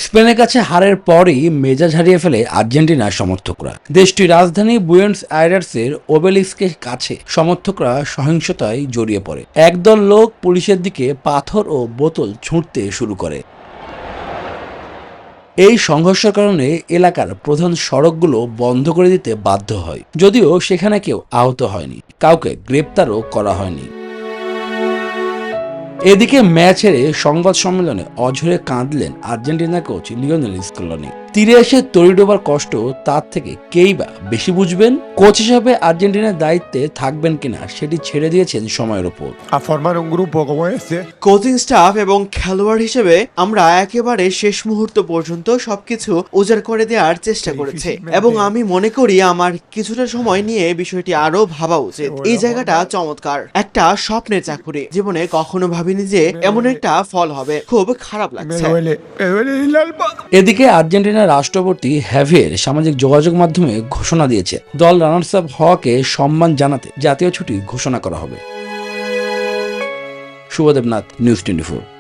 স্পেনের কাছে হারের পরই মেজাজ হারিয়ে ফেলে আর্জেন্টিনার সমর্থকরা। দেশটির রাজধানী বুয়েন্স আইরেসের ওবেলিস্কের কাছে সমর্থকরা সহিংসতায় জড়িয়ে পড়ে। একদল লোক পুলিশের দিকে পাথর ও বোতল ছুঁড়তে শুরু করে। এই সংঘর্ষের কারণে এলাকার প্রধান সড়কগুলো বন্ধ করে দিতে বাধ্য হয়, যদিও সেখানে কেউ আহত হয়নি, কাউকে গ্রেপ্তারও করা হয়নি। এদিকে ম্যাচ হেরে সংবাদ সম্মেলনে অঝরে কাঁদলেন আর্জেন্টিনা কোচ লিওনেল স্কলোনি। তীরে এসে তড়ি ডোবার কষ্ট তার থেকে কেই বা বেশি বুঝবেন? কোচ হিসাবে আর্জেন্টিনার দায়িত্বে থাকবেন কিনা সেটি ছেড়ে দিয়েছেন সময়ের উপর। কোচিং স্টাফ এবং খেলোয়াড় হিসেবে আমরা একেবারে শেষ মুহূর্ত পর্যন্ত সবকিছু উজাড় করে দেওয়ার চেষ্টা করেছি এবং আমি মনে করি আমার কিছুটা সময় নিয়ে বিষয়টি আরো ভাবা উচিত। এই জায়গাটা চমৎকার, একটা স্বপ্নের চাকুরি। জীবনে কখনো ভাবিনি যে এমন একটা ফল হবে। খুব খারাপ লাগছে। এদিকে আর্জেন্টিনার রাষ্ট্রপতি হ্যাভিয়ের সামাজিক যোগাযোগ মাধ্যমে ঘোষণা দিয়েছে, দল রানার্স আপ হওয়াকে সম্মান জানাতে জাতীয় ছুটি ঘোষণা করা হবে। শুভদেবনাথ, নিউজ 24।